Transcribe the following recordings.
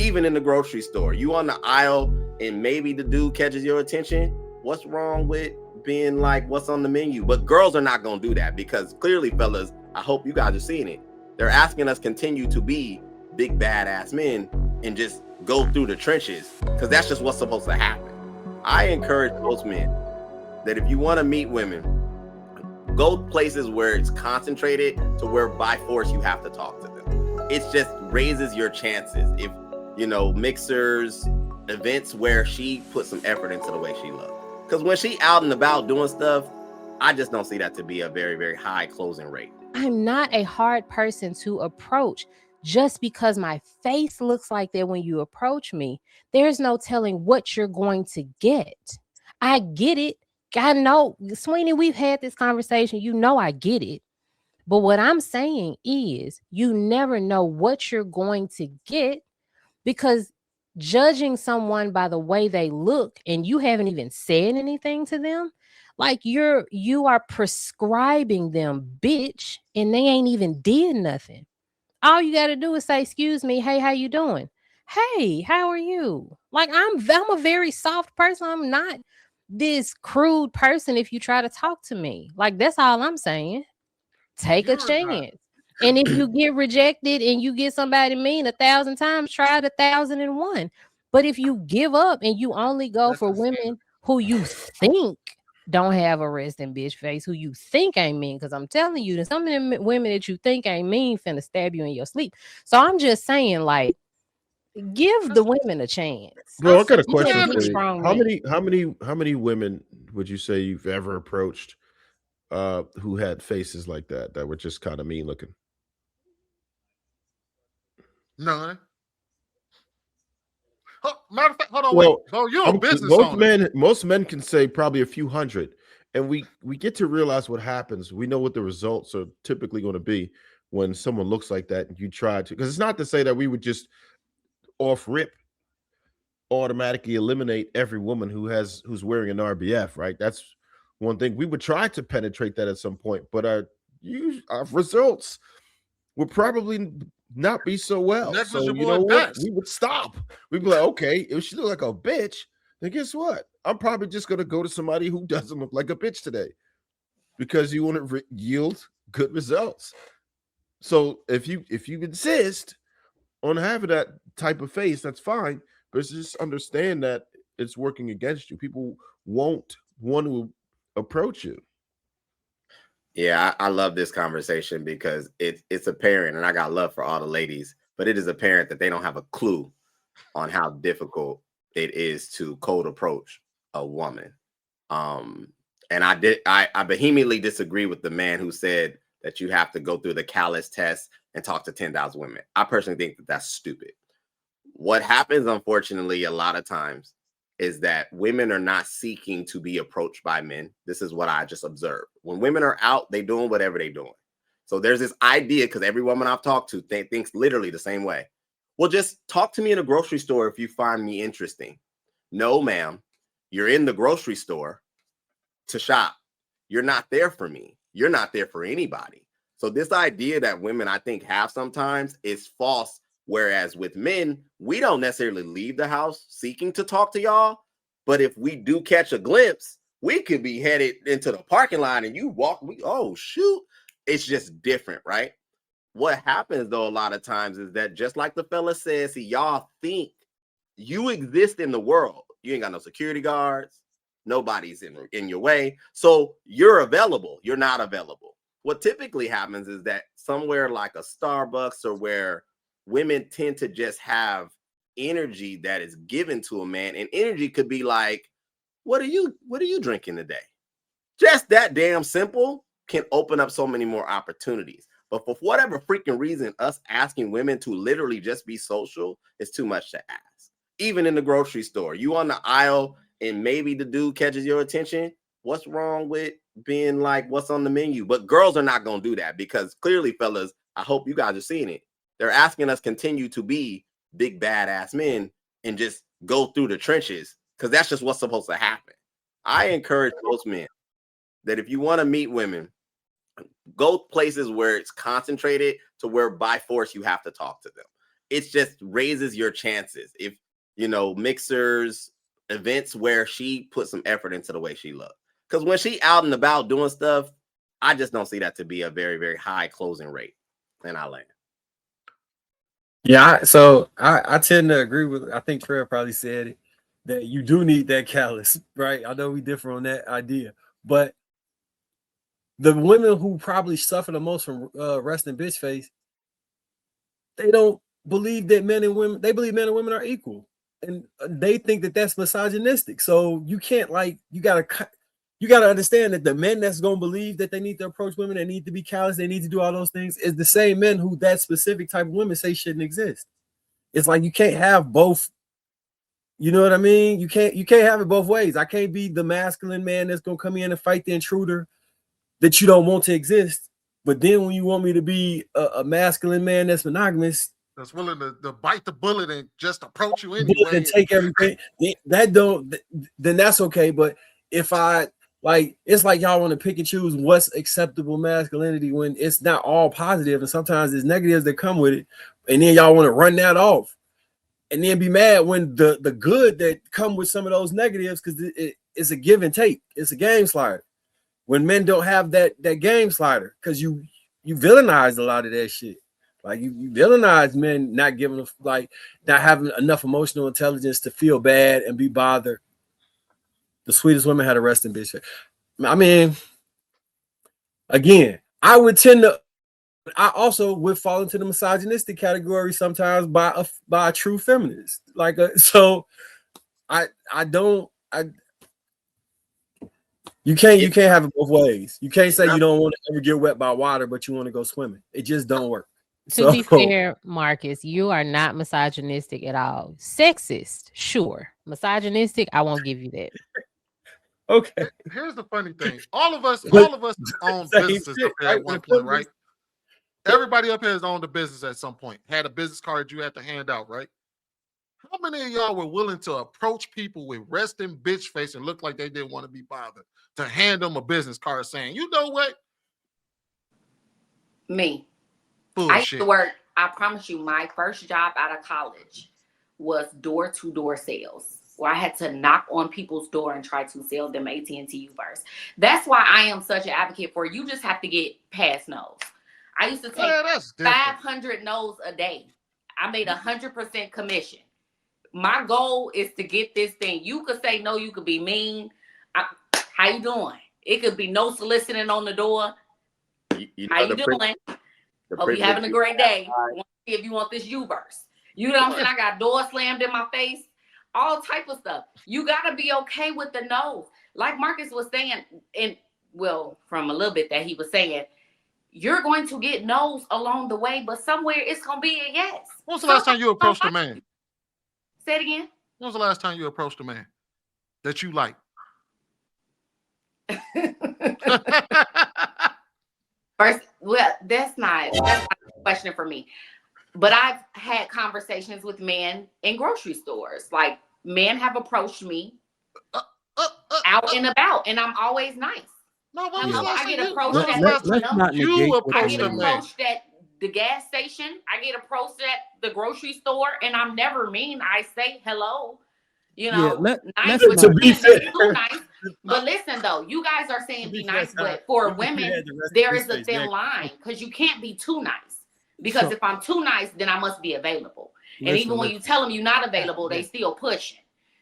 Even in the grocery store, you on the aisle and maybe the dude catches your attention. What's wrong with being like, what's on the menu? But girls are not going to do that because clearly, fellas, I hope you guys are seeing it. They're asking us continue to be big badass men and just go through the trenches because that's just what's supposed to happen. I encourage most men that if you want to meet women, go places where it's concentrated to where by force you have to talk to them. It just raises your chances. If, you know, mixers, events where she puts some effort into the way she looks. Because when she out and about doing stuff, I just don't see that to be a very, very high closing rate. I'm not a hard person to approach. Just because my face looks like that when you approach me, there's no telling what you're going to get. I get it. I know, Sweeney, we've had this conversation. You know, I get it. But what I'm saying is, you never know what you're going to get because judging someone by the way they look and you haven't even said anything to them, like you are prescribing them, bitch, and they ain't even did nothing. All you got to do is say, "Excuse me, hey, how you doing? Hey, how are you?" Like I'm a very soft person. I'm not this crude person if you try to talk to me. Like that's all I'm saying. Take a You're not. chance. And if you get rejected and you get somebody mean 1,000 times, try it 1,001. But if you give up and you only go That's for insane. women who you think don't have a resting bitch face, who you think ain't mean, because I'm telling you that some of them women that you think ain't mean finna stab you in your sleep. So I'm just saying, like, give the women a chance. Bro, I got a You question a for big you. strong How man. many women would you say you've ever approached who had faces like that were just kind of mean looking? None. Matter of fact, hold on, wait. Well, So you're a business most owner. men can say probably a few hundred, and we get to realize what happens. We know what the results are typically going to be when someone looks like that, and you try to. Because it's not to say that we would just off rip automatically eliminate every woman who's wearing an RBF, right? That's one thing. We would try to penetrate that at some point, but our results would probably not be so well. So you Negligible know at what? best. We would stop. We'd be like, okay, if she look like a bitch, then guess what? I'm probably just gonna go to somebody who doesn't look like a bitch today because you want to yield good results. So if you insist on having that type of face, that's fine. But just understand that it's working against you. People won't want to approach you. Yeah, I love this conversation because it's apparent, and I got love for all the ladies, but it is apparent that they don't have a clue on how difficult it is to cold approach a woman. And I vehemently disagree with the man who said that you have to go through the callus test and talk to 10,000 women. I personally think that that's stupid. What happens, unfortunately, a lot of times is that women are not seeking to be approached by men. This is what I just observed. When women are out, they doing whatever they're doing. So there's this idea, because every woman I've talked to thinks literally the same way. Well, just talk to me in a grocery store if you find me interesting. No, ma'am. You're in the grocery store to shop. You're not there for me. You're not there for anybody. So this idea that women, I think, have sometimes is false. Whereas with men, we don't necessarily leave the house seeking to talk to y'all. But if we do catch a glimpse, we could be headed into the parking lot and you walk, oh, shoot. It's just different, right? What happens, though, a lot of times is that just like the fella says, see, y'all think you exist in the world. You ain't got no security guards. Nobody's in your way. So you're available. You're not available. What typically happens is that somewhere like a Starbucks or where women tend to just have energy that is given to a man, and energy could be like, what are you drinking today? Just that damn simple can open up so many more opportunities. But for whatever freaking reason, us asking women to literally just be social is too much to ask. Even in the grocery store, you on the aisle and maybe the dude catches your attention. What's wrong with being like, what's on the menu? But girls are not going to do that because clearly, fellas, I hope you guys are seeing it. They're asking us continue to be big badass men and just go through the trenches because that's just what's supposed to happen. I encourage most men that if you want to meet women, go places where it's concentrated to where by force you have to talk to them. it just raises your chances. If you know, mixers, events where she put some effort into the way she looked. Because when she out and about doing stuff, I just don't see that to be a very, very high closing rate. And I land. Yeah, so I tend to agree with, I think Trev probably said it, that you do need that callus, right? I know we differ on that idea, but the women who probably suffer the most from resting bitch face, they don't believe that men and women, they believe men and women are equal. And they think that that's misogynistic. So you can't, like, you gotta understand that the men that's gonna believe that they need to approach women, they need to be callous, they need to do all those things, is the same men who that specific type of women say shouldn't exist. It's like you can't have both. You know what I mean? You can't have it both ways. I can't be the masculine man that's gonna come in and fight the intruder that you don't want to exist. But then when you want me to be a masculine man that's monogamous, that's willing to bite the bullet and just approach you anyway and take everything, then that's okay. But if I, like, it's like y'all want to pick and choose what's acceptable masculinity when it's not all positive, and sometimes there's negatives that come with it, and then y'all want to run that off and then be mad when the good that come with some of those negatives, because it's a give and take. It's a game slider. When men don't have that game slider, because you villainize a lot of that shit. Like you villainize men not giving, like, not having enough emotional intelligence to feel bad and be bothered. The sweetest women had a resting bitch face. I mean, again, I also would fall into the misogynistic category sometimes by a true feminist. Like, so you can't have it both ways. You can't say you don't want to ever get wet by water, but you want to go swimming. It just don't work. To be fair, Marcus, you are not misogynistic at all. Sexist, sure. Misogynistic, I won't give you that. Okay. Here's the funny thing. All of us own businesses up here at one point, right? Everybody up here has owned a business at some point. Had a business card you had to hand out, right? How many of y'all were willing to approach people with resting bitch face and look like they didn't want to be bothered to hand them a business card saying, you know what? Me. Bullshit. I used to work, I promise you, my first job out of college was door-to-door sales, where I had to knock on people's door and try to sell them AT&T Uverse. That's why I am such an advocate for, you just have to get past no's. I used to take 500 no's a day. I made 100% commission. My goal is to get this thing. You could say no, you could be mean. How you doing? It could be no soliciting on the door. How you doing? Hope you having a great day. If you want this Uverse. You know what I'm saying? I got doors slammed in my face. All type of stuff. You got to be okay with the no. Like Marcus was saying, and well, from a little bit that he was saying, you're going to get no's along the way, but somewhere it's going to be a yes. When was the last time you approached a man? Say it again. When was the last time you approached a man that you like? First, well, that's not a question for me. But I've had conversations with men in grocery stores. Like, men have approached me out and about, and I'm always nice. No, I get approached at the gas station. I get approached at the grocery store, and I'm never mean. I say hello. You know, nice to be fair. Nice. But listen, though, you guys are saying be nice, but for women, there is a thin line because you can't be too nice. Because if I'm too nice, then I must be available. And even when you tell them you're not available, they still pushing.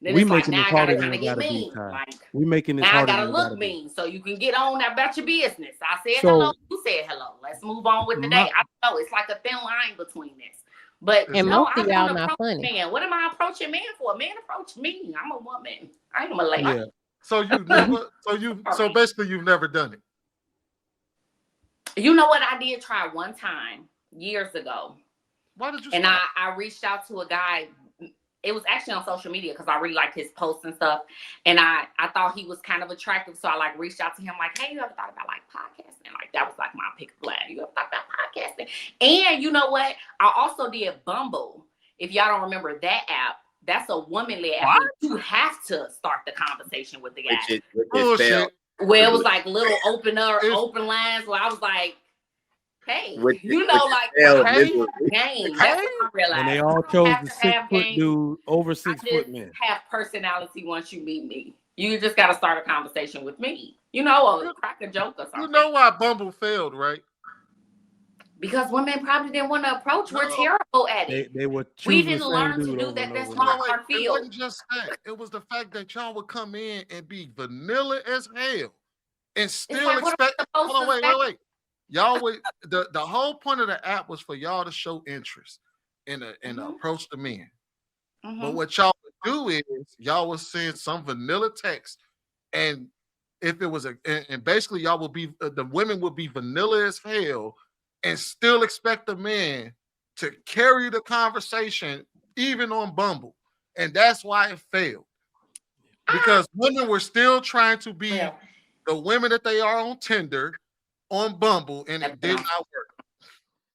Then it's like, now I gotta kind of get mean. Like, we making it now I gotta look mean so you can get on about your business. I said hello, you said hello. Let's move on with the day. I don't know. It's like a thin line between this. But and no, most of y'all not funny. Man, what am I approaching man for? Man approach me. I'm a woman. I am a lady. Yeah. So you've never, so basically you've never done it. You know what? I did try one time years ago. Why did you? And I reached out to a guy. It was actually on social media because I really liked his posts and stuff. And I thought he was kind of attractive. So I like reached out to him like, hey, you ever thought about like podcasting? Like that was like my pick of line. You ever thought about podcasting? And you know what? I also did Bumble. If y'all don't remember that app, that's a woman-led app. You have to start the conversation with the guy. Bullshit. Where it was like little open lines where I was like, Hey, With you know, like failed Hey. miserably. game. That's what I realized. And they You all don't chose have the to have 6 foot game. dude over I 6 just foot men. have personality once you meet me. You just got to start a conversation with me. You know, or crack a joke or something. You know why Bumble failed, right? Because women probably didn't want to approach. No. We're terrible at it. They were We choosing the didn't same learn to dude do over that. and That's over not and over. our It field. wasn't just that. It was the fact that y'all would come in and be vanilla as hell and still like, what am I expect. supposed Hold on, to wait. Y'all would the whole point of the app was for y'all to show interest in the approach to men. But what y'all would do is y'all would send some vanilla text, and if it was and basically y'all would be the women would be vanilla as hell and still expect the man to carry the conversation even on Bumble, and that's why it failed, because women were still trying to be the women that they are on Tinder, on Bumble, and it did not work.